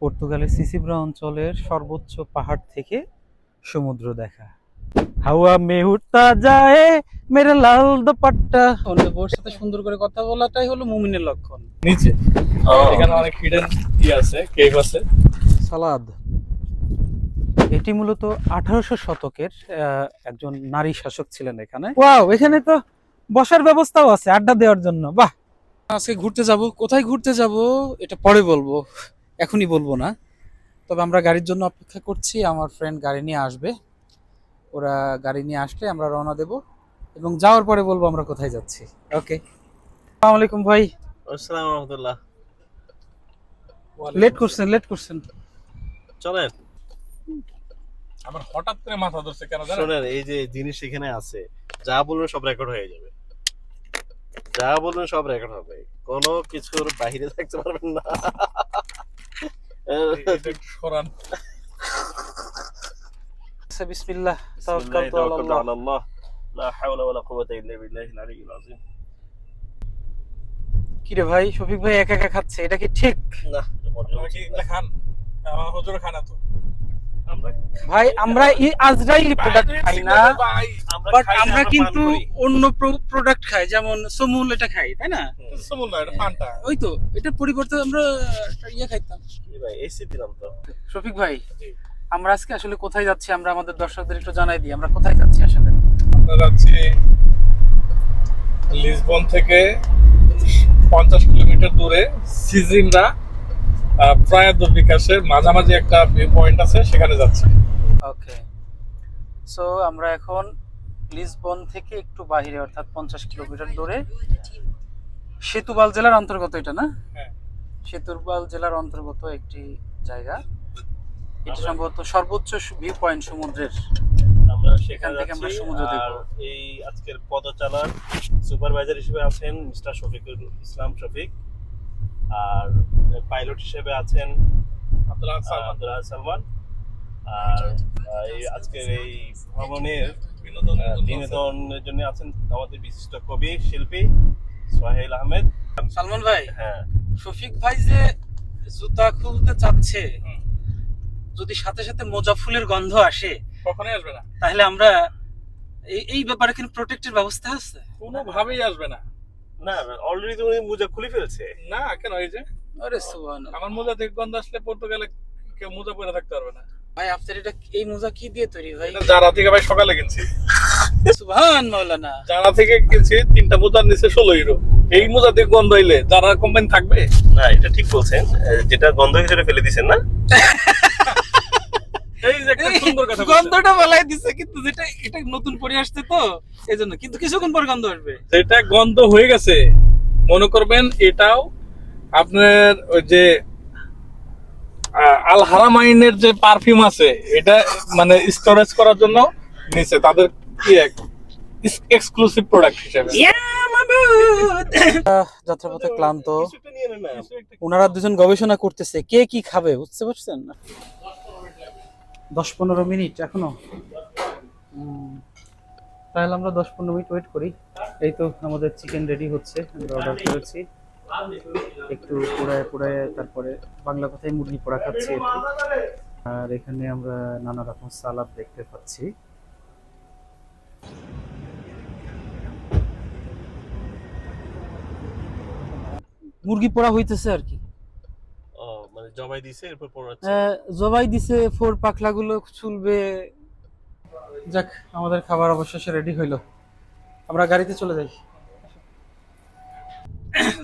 পর্তুগালের সিসিব্রা অঞ্চলের সর্বোচ্চ পাহাড় থেকে সমুদ্র দেখা। হাওয়া মে উড়তা যায় মেরে লাল দোপাট্টা। অন্য বোর সাথে সুন্দর করে কথা বলাটাই হলো মুমিনের লক্ষণ। নিচে এখানে অনেক হিডেন আছে, কেভ আছে। সালাদ এটি মূলত 1800 শতকের একজন নারী শাসক ছিলেন এখানে। ওয়াও, এখানে তো বসার ব্যবস্থাও আছে আড্ডা দেওয়ার জন্য। বাহ, আজকে ঘুরতে যাব। কোথায় ঘুরতে যাব এটা পরে বলবো, এখনই বলবো না। তবে আমরা গাড়ির জন্য অপেক্ষা করছি, আমার ফ্রেন্ড গাড়ি নিয়ে আসবে। ওরা গাড়ি নিয়ে আসলে আমরা রওনা দেব এবং যাওয়ার পরে বলবো আমরা কোথায় যাচ্ছি। ওকে, আসসালামু আলাইকুম ভাই। আসসালামু রাহমাতুল্লাহ। লেট করছেন। চলেন। আমার হঠাৎ করে মাথা ধরছে কেন জানেন? শুনেন, এই যে জিনিস এখানে আছে, যা বলবেন সব রেকর্ড হয়ে যাবে। যা বলবেন সব রেকর্ড হবে, কোনো কিছুর বাইরে থাকতে পারবেন না। সরান। বিসমিল্লাহ, তাওয়াক্কালতু আলাল্লাহ। আল্লাহ, লা হাওলা ওয়ালা কুওয়াতা ইল্লা বিল্লাহিল আলিয়্যিল আযীম। কি রে ভাই, শফিক ভাই একা একা খাচ্ছে, এটা কি ঠিক? না, আপনারা কি এটা খান? আমার হুজুর খান না তো। ভাই আমরা আজরাইলি প্রোডাক্ট খাই না, বাট আমরা কিন্তু অন্য প্রোডাক্ট খাই, যেমন সমুল এটা খাই, তাই না? সমুল না, এটা ফান্টা। ওই তো, এটা পরিবর্তে আমরা ইয়ে খাইতাম। কি ভাই, এসি দিলাম তো। শফিক ভাই, আমরা আজকে আসলে কোথায় যাচ্ছি আমরা আমাদের দর্শকদের একটু জানাই দিই, আমরা কোথায় যাচ্ছি আসলে। আমরা যাচ্ছি লিসবন থেকে 50 কিলোমিটার দূরে সিজিমরা প্রায় বিকাশের মাঝামাঝি একটা ভিউ পয়েন্ট আছে, সেখানে যাচ্ছি। ওকে, সো আমরা এখন লিসবন থেকে একটু বাইরে, অর্থাৎ 50 কিলোমিটার দূরে সেতুবাল জেলার অন্তর্গত এটা, না? হ্যাঁ, সেতুবাল জেলার অন্তর্গত একটি জায়গা। এটা সম্ভবত সর্বোচ্চ ভিউ পয়েন্ট সমুদ্রের। আমরা এখান সেখানে থেকে আমরা যাচ্ছি। সমুদ্র দেখব। আর এই আজকের পদচালার সুপারভাইজার হিসেবে আছেন মিস্টার শফিকুল ইসলাম শফিক, আর পাইলট হিসেবে আছেন আব্দুল হাসান সালমান। আর এই আজকের এই ভ্রমণের বিনোদনের জন্য আছেন আমাদের বিশিষ্ট কবি শিল্পী সোহেল আহমেদ। সালমান ভাই, হ্যাঁ, শফিক ভাই যে জুতা খুলতে চাচ্ছে, যদি সাথে সাথে মোজা ফুলের গন্ধ আসে কখনোই আসবে না, তাহলে আমরা এই ব্যাপারে কিন্তু প্রোটেক্টের ব্যবস্থা আছে? কোনোভাবেই আসবে না। না অলরেডি তো উনি মোজা খুলে ফেলছে। না কেন, এই যে আরে সুবহানাল্লাহ, আমার মোজা থেকে গন্ধ আসলে পর্তুগালে কেউ মোজা পরে থাকতে পারবে না। ভাই আপনার এটা এই মোজা কি দিয়ে তৈরি ভাই? এটা যারা থেকে ভাই সকালে কিনছি, সুবহান মাওলানা। যারা থেকে কিনছি 3টা মোজার নিচে 16 ইউরো। এই মোজা থেকে গন্ধ হইলে যারা কোম্পানি থাকবে। না, এটা ঠিক বলছেন, যেটা গন্ধ হিসেবে ফেলে দিছেন না। এই যে একটা সুন্দর কথা বলছেন। গন্ধটা বলাই দিছে, কিন্তু যেটা এটা নতুন পরে আসছে তো এইজন্য, কিন্তু কিছুক্ষণ পর গন্ধ আসবে। যেটা গন্ধ হয়ে গেছে মনে করবেন, এটাও আপনার ওই যে আল হারামাইনের যে পারফিউম আছে, এটা মানে স্টোরেজ করার জন্য নিচে তাদের কি এক এক্সক্লুসিভ প্রোডাক্ট হিসেবে। যাত্রাপথে ক্লান্ত, কিছুটা নিয়ে নেন না। ওনারা দুজন গবেষণা করতেছে কে কি খাবে, বুঝতে পারছেন না? 10-15 মিনিট এখনো। তাহলে আমরা 10-15 মিনিট ওয়েট করি। এই তো আমাদের চিকেন রেডি হচ্ছে, আমরা অর্ডার করেছি। একটু পোড়ায় তারপরে বাংলা কথায় মুরগি পোড়া খাচ্ছি আর কি। আর এখানে আমরা নানা রকম সালাদ দেখতে পাচ্ছি। মুরগি পোড়া হইতেছে আর কি। ও মানে জবাই দিছে, এরপর পড়াচ্ছে। জবাই দিছে, ফোর পাখলাগুলো চুলবে। যাক, আমাদের খাবার অবশেষে রেডি হইলো, আমরা গাড়িতে চলে যাই।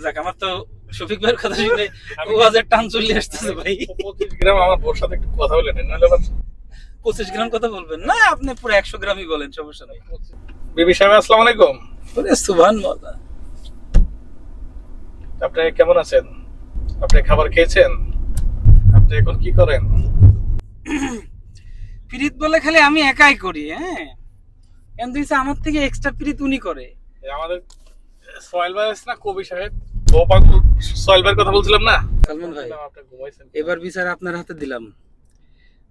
যাক, আমার তো শফিক ভাইয়ের কথা শুনে ওয়াজের টান চলে আসতেছে ভাই। 25 গ্রাম আমার বোর সাথে একটু কথা বলে নেন, নাহলে আবার 25 গ্রাম কথা বলবেন না, আপনি পুরো 100 গ্রামই বলেন, সমস্যা নেই। বিবি সাহেব আসসালামু আলাইকুম। ওরে সুবহানাল্লাহ। আপনি কেমন আছেন? আপনি খাবার খেয়েছেন? আপনি এখন কি করেন? পিরিত বলে খালি আমি একাই করি, হ্যাঁ, এমন দিছে আমার থেকে এক্সট্রা পিরিত উনি করে। এই আমাদের সোহেল ভাই আছে না, কবি সাহেব, ও পাগল সোহেল ভাইয়ের কথা বলছিলাম না। সালমান ভাই, আপনি ঘুমাইছেন। এবার বিচার আপনার হাতে দিলাম।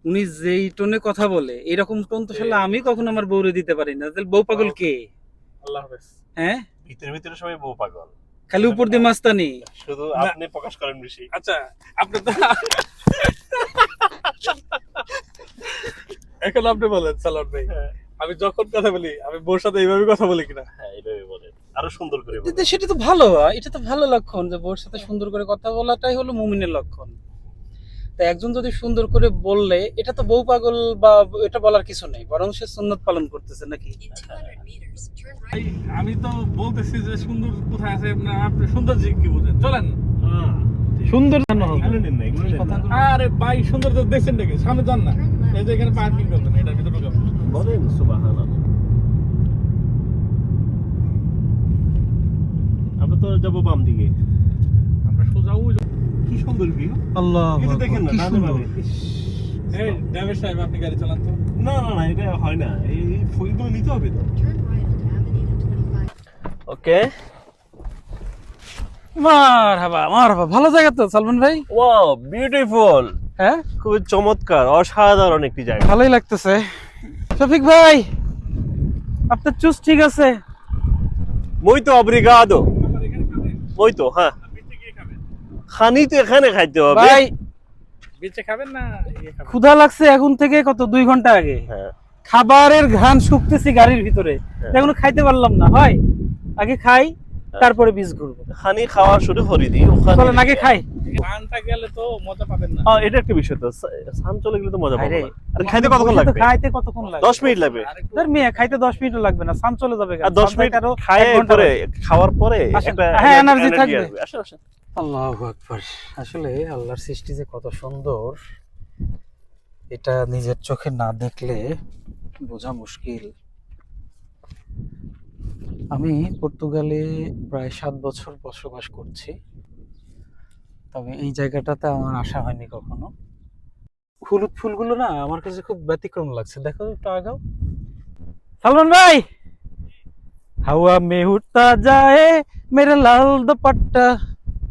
উনি যেই টোনে কথা বলে, এরকম টোন তো শালা আমি কখনো আমার বউরে দিতে পারি না। তাহলে বউ পাগল কে? আল্লাহ হাফেজ। হ্যাঁ, ভিতরে ভিতরে সবাই বউ পাগল, খালি উপর দিয়ে মাস্তানি। শুধু আপনি প্রকাশ করেন বেশি। আচ্ছা, আপনি তো এখন আপনি বলেন সালাম ভাই, আমি যখন কথা বলি আমি বোর সাথে এইভাবে কথা বলি কিনা? হ্যাঁ এইভাবে বলেন, আরো সুন্দর করে বলেন। সেটা তো ভালো, এটা তো ভালো লক্ষণ যে বোর সাথে সুন্দর করে কথা বলাটাই হলো মুমিনের লক্ষণ। তা একজন যদি সুন্দর করে বললে এটা তো বউ পাগল বা এটা বলার কিছু নেই, বরং সে সুন্নত পালন করতেছে নাকি। ভাই, আমি তো বলতেছি যে সুন্দর কোথায় আছে, আপনি সুন্দর জি কি বুঝেন? চলেন। সুন্দর এগুলো নেন না, এগুলো নেন না। আরে ভাই সুন্দর তো দেখছেন নাকি? সামনে যান না, এই যে এখানে পার্কিং করবেন, এটার ভিতরে ঢুকাবেন। বলেন সুবহানাল্লাহ। আমরা তো যাবো বাম দিকে। আমরা সোজা ওই কি সুন্দর ভিউ। আল্লাহ এই যে দেখেন না, কি ডানে সুন্দর। বামে। এই ড্রাইভার সাহেব আপনি গাড়ি চালান তো। না না না, এটা হয় না, এই ফুলগুলো নিতে হবে তো। ওকে, মারহাবা, ভালো জায়গা তো সালমান ভাই। ওয়াও বিউটিফুল, হ্যাঁ খুব চমৎকার, অসাধারণ একটি জায়গা। ভালোই লাগতেছে। শফিক ভাই, আপনার চুজ ঠিক আছে। Muito obrigado. Muito, হ্যাঁ। খানি তো এখানে খাইতে হবে। ভাই বিচে খাবেন না ইয়ে খাবেন? ক্ষুধা লাগছে এখন থেকে কত 2 ঘন্টা আগে। হ্যাঁ। খাবারের ঘ্রাণ শুকতেছি গাড়ির ভিতরে, এখনো খাইতে পারলাম না। হয় আগে খাই, তারপরে বীজ ঘুরবো। খানি খাওয়া শুরু করে দিই ওখানে। চলেন আগে খাই। গানটা গেলে তো মজা পাবেন না। এটা একটা বিষয় তো, সান চলে গেলে তো মজা পাবো আরে, না। আর খাইতে কতক্ষণ বসে তো লাগবে? খাইতে কতক্ষণ লাগবে? 10 মিনিট লাগবে। ধর মেয়ে খাইতে 10 মিনিটও লাগবে না, সান চলে যাবে। আর 10 মিনিট খায় পরে, খাওয়ার পরে আসেন। একটা হ্যাঁ, এনার্জি থাকবে। আসেন আসেন। আল্লাহু আকবার। আসলে আল্লাহর সৃষ্টি যে কত সুন্দর, এটা নিজের চোখে না দেখলে বোঝা মুশকিল। আমি পর্তুগালে প্রায় 7 বছর বসবাস করছি, তবে এই জায়গাটাতে আমার আসা হয়নি কখনো। হলুদ ফুলগুলো না আমার কাছে খুব ব্যতিক্রম লাগছে। দেখো একটু আগাও। সালমান ভাই, হাওয়া মে উড়তা যায় মেরে লাল দোপাট্টা।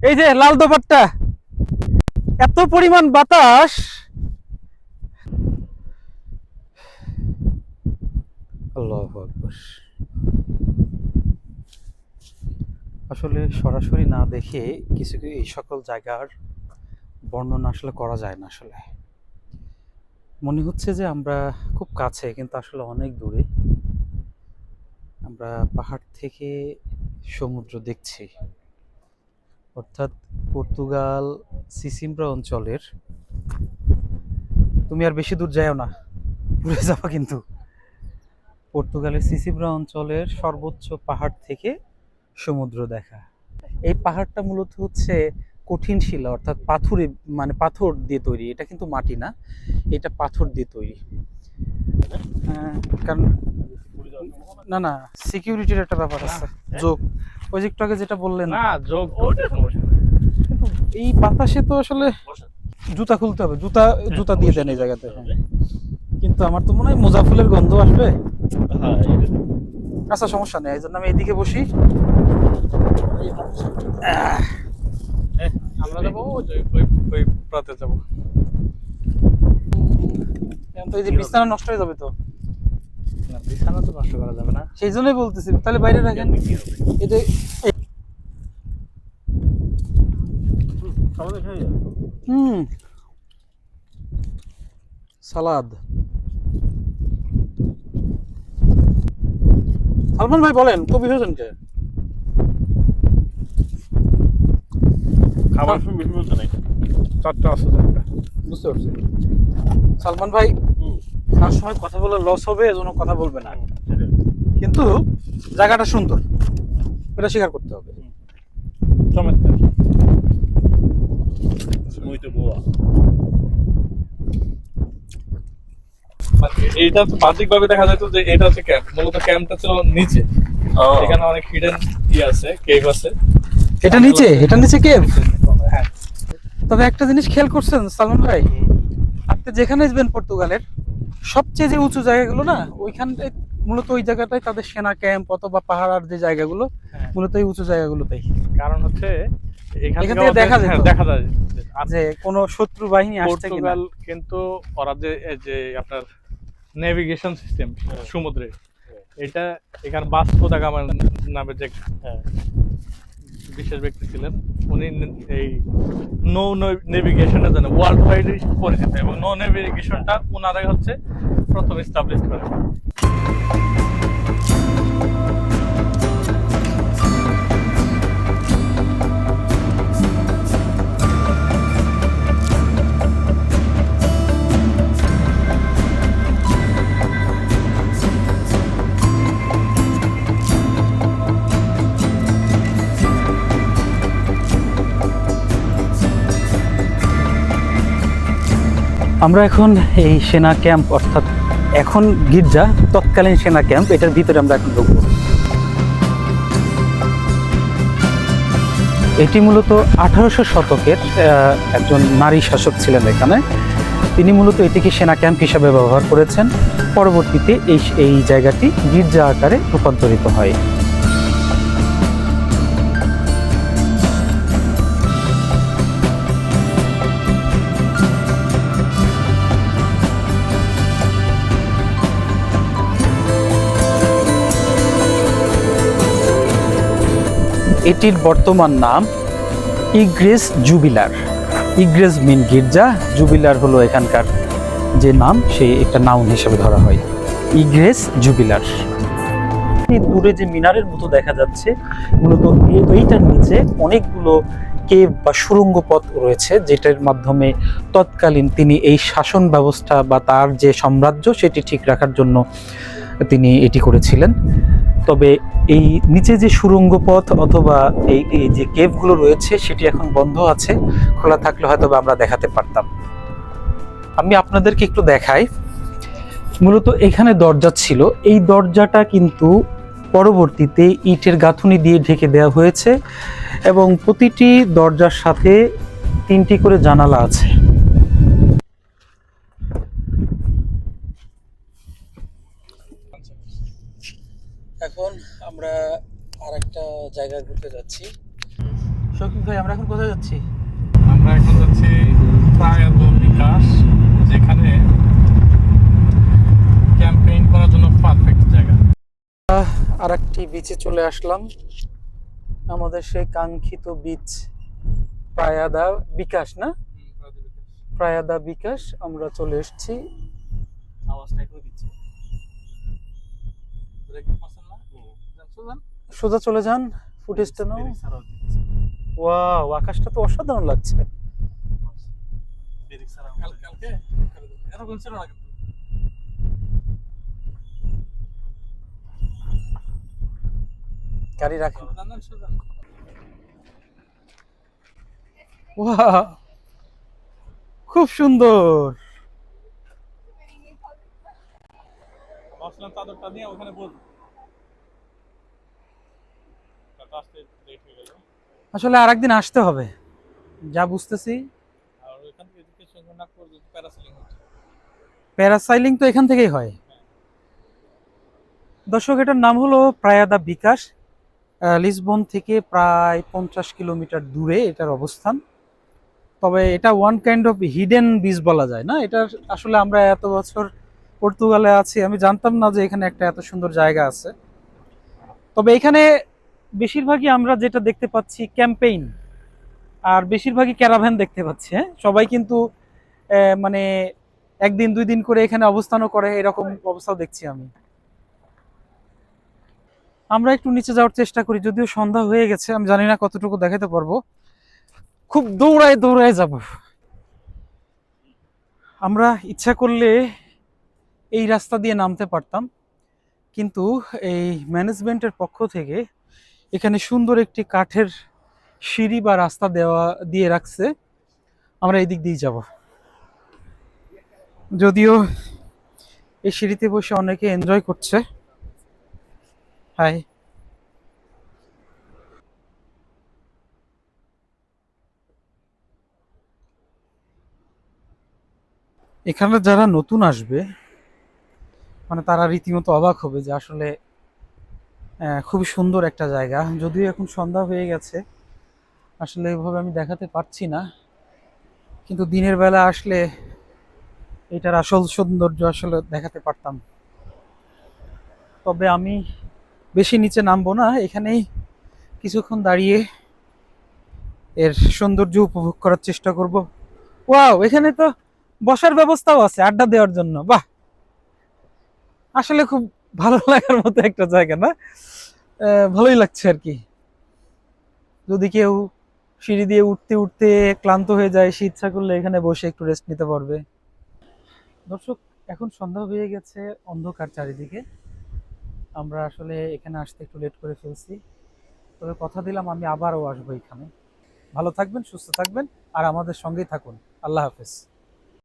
এই যে লাল দোপাট্টা, এত পরিমাণ বাতাস। আল্লাহু আকবার। আসলে সরাসরি না দেখে কিছু এই সকল জায়গার বর্ণনা আসলে করা যায় না। আসলে মনে হচ্ছে যে আমরা খুব কাছে, কিন্তু আসলে অনেক দূরে। আমরা পাহাড় থেকে সমুদ্র দেখছি, অর্থাৎ পর্তুগাল সিসিমব্রা অঞ্চলের। তুমি আর বেশি দূর যাও না, পুড়ে যাবা কিন্তু। পর্তুগালের সিসিমব্রা অঞ্চলের সর্বোচ্চ পাহাড় থেকে সমুদ্র দেখা। এই পাহাড়টা মূলত হচ্ছে কঠিন শিলা, অর্থাৎ পাথরে, মানে পাথর দিয়ে তৈরি। এটা কিন্তু মাটি না, এটা পাথর দিয়ে তৈরি। কারণ না না, সিকিউরিটির একটা ব্যাপার আছে, যোগ। ওই যে একটু আগে যেটা বললেন না, যোগ ওটা সমস্যা। কিন্তু এই বাতাসে তো আসলে জুতা খুলতে হবে। জুতা দিয়ে দেন এই জায়গাতে। কিন্তু আমার তো মনে হয় মোজা ফুলের গন্ধ আসবে। হ্যাঁ, আচ্ছা সমস্যা নেই, এই জন্য আমি এইদিকে বসি। আমরা যাবো ওই প্রাতে যাবো। এখন তো এই যে বিছানা নষ্ট হয়ে যাবে তো। না, বিছানা তো নষ্ট করা যাবে না। সেই জন্যই বলতেছি, তাহলে বাইরে রাখেন। এই যে আমাদের খাই যাবে। সালাদ। সালমান ভাই বলেন, কবি হোসেন কে? খাবার সময় বেশি বলতে নাই। 4টা আছে, 4টা। বুঝতে পারছি। সালমান ভাই তার সময় কথা বলে লস হবে, এজন্য কথা বলবে না, কিন্তু জায়গাটা সুন্দর, এটা স্বীকার করতে হবে। চমৎকার। Muito boa. এইটা তো বাহ্যিক ভাবে দেখা যায় তো যে এটা হচ্ছে ক্যাম্প। মূলত ক্যাম্পটা ছিল নিচে, এখানে অনেক হিডেন আছে, কেভ আছে। এটা নিচে কেভ। হ্যাঁ, তবে একটা জিনিস খেয়াল করছেন সালমান ভাই, আপনি যেখানে যাবেন পর্তুগালের সবচেয়ে যে উঁচু জায়গাগুলো না, ওইখানটায় মূলত ওই জায়গাটাই তাদের সেনা ক্যাম্প অথবা পাহাড়ের যে জায়গাগুলো, মূলত এই উঁচু জায়গাগুলোতেই। কারণ হচ্ছে এখান থেকে দেখা যায় দেখা যায় যে কোনো শত্রু বাহিনী আসছে কিনা। পর্তুগাল কিন্তু ওরা যে আপনার নেভিগেশন সিস্টেম সমুদ্রে, এটা এখানে বাস্কো দা গামা নামে যে বিশেষ ব্যক্তি ছিলেন, উনি এই নৌ নেভিগেশনের জন্য ওয়ার্ল্ড ওয়াইড পরিচিত, এবং নৌ নেভিগেশনটা ওনারাই হচ্ছে প্রথম এস্টাবলিশ করে। আমরা এখন এই সেনা ক্যাম্প, অর্থাৎ এখন গির্জা, তৎকালীন সেনা ক্যাম্প, এটার ভিতরে আমরা এখন ঢুকবো। এটি মূলত 1800 শতকের একজন নারী শাসক ছিলেন এখানে। তিনি মূলত এটিকে সেনা ক্যাম্প হিসাবে ব্যবহার করেছেন। পরবর্তীতে এই জায়গাটি গির্জা আকারে রূপান্তরিত হয়। এটির বর্তমান নাম ইগ্রেস জুবিলার। ইগ্রেস মিন গির্জা, জুবিলার হলো এখানকার যে নাম, সেই একটা নাউন হিসেবে ধরা হয়, ইগ্রেস জুবিলার। দূরে যে মিনারের মতো দেখা যাচ্ছে, মূলত এইটার নিচে অনেকগুলো কেভ বা সুড়ঙ্গ পথ রয়েছে, যেটার মাধ্যমে তৎকালীন তিনি এই শাসন ব্যবস্থা বা তার যে সাম্রাজ্য সেটি ঠিক রাখার জন্য তিনি এটি করেছিলেন। তবে এই নিচে যে সুড়ঙ্গ পথ অথবা এই যে কেভগুলো রয়েছে সেটি এখন বন্ধ আছে। খোলা থাকলে হয়তো আমরা দেখাতে পারতাম। আমি আপনাদেরকে একটু দেখাই। মূলত এখানে দরজা ছিল, এই দরজাটা কিন্তু পরবর্তীতে ইটের গাঁথুনি দিয়ে ঢেকে দেওয়া হয়েছে এবং প্রতিটি দরজার সাথে 3টি করে জানালা আছে। এখন আমরা আরেকটা জায়গায় ঘুরতে যাচ্ছি। শৌকিব ভাই, আমরা এখন কোথায় যাচ্ছি? আমরা এখন যাচ্ছি প্রায়াত বিকাশ, যেখানে ক্যাম্পেইন করার জন্য পারফেক্ট জায়গা। আরেকটি বিচে চলে আসলাম, আমাদের সেই কাঙ্ক্ষিত বিচ প্রায়াদা বিকাশ, না প্রায়াদা বিকাশ। আমরা চলে এসেছি। আওয়াজটা একটু দিচ্ছে। সোজা চলে যান, ফুটেজটা নাও। ওয়াও, আকাশটা তো অসাধারণ লাগছে। গাড়ি রাখেন। ওয়াও, খুব সুন্দর। চাদরটা নিয়ে ওখানে বসবো। আসলে আরেকদিন আসতে হবে, যা বুঝতেছি। আর ওখান থেকে এডুকেশন না করলে প্যারাসেলিং হচ্ছে। প্যারাসাইলিং তো এখান থেকেই হয়। দর্শক, এটার নাম হলো প্রায়াদা বিকাশ। লিসবন থেকে প্রায় 50 কিলোমিটার দূরে এটার অবস্থান। তবে এটা one kind of hidden beach বলা যায়, না? এটা আসলে আমরা এত বছর পর্তুগালে আছি, আমি জানতাম না যে এখানে একটা এত সুন্দর জায়গা আছে। তবে এখানে বেশিরভাগই আমরা যেটা দেখতে পাচ্ছি ক্যাম্পেইন, আর বেশিরভাগই ক্যারাভ্যান দেখতে পাচ্ছি। হ্যাঁ, সবাই কিন্তু মানে 1 দিন 2 দিন করে এখানে অবস্থানও করে, এরকম অবস্থাও দেখছি আমি। আমরা একটু নিচে যাওয়ার চেষ্টা করি, যদিও সন্ধ্যা হয়ে গেছে, আমি জানি না কতটুকু দেখাতে পারবো। খুব দৌড়ায় দৌড়ায় যাব। আমরা ইচ্ছা করলে এই রাস্তা দিয়ে নামতে পারতাম, কিন্তু এই ম্যানেজমেন্টের পক্ষ থেকে এখানে সুন্দর একটি কাঠের সিঁড়ি বা রাস্তা দিয়ে রাখছে। আমরা এই দিক দিয়ে যাব। যদিও এই সিঁড়িতে বসে অনেকে এনজয় করছে। হাই, এখানে যারা নতুন আসবে মানে তারা রীতিমতো অবাক হবে যে আসলে খুবই সুন্দর একটা জায়গা। যদিও এখন সন্ধ্যা হয়ে গেছে, আসলে এভাবে আমি দেখাতে পারছি না, কিন্তু দিনের বেলা আসলে এটার আসল সৌন্দর্য আসলে দেখাতে পারতাম। তবে আমি বেশি নিচে নামবো না, এখানেই কিছুক্ষণ দাঁড়িয়ে এর সৌন্দর্য উপভোগ করার চেষ্টা করব। ওয়াও, এখানে তো বসার ব্যবস্থাও আছে আড্ডা দেওয়ার জন্য। বাহ, আসলে খুব ভালো লাগার মতো একটা জায়গা না? ভালোই লাগছে আর কি। যদি কেউ সিঁড়ি দিয়ে উঠতে উঠতে ক্লান্ত হয়ে যায়, সে ইচ্ছা করলে এখানে বসে একটু রেস্ট নিতে পারবে। দর্শক, এখন সন্ধ্যা হয়ে গেছে, অন্ধকার চারিদিকে। আমরা আসলে এখানে আসতে একটু লেট করে ফেলছি, তবে কথা দিলাম আমি আবারও আসবো এখানে। ভালো থাকবেন, সুস্থ থাকবেন, আর আমাদের সঙ্গেই থাকুন। আল্লাহ হাফেজ।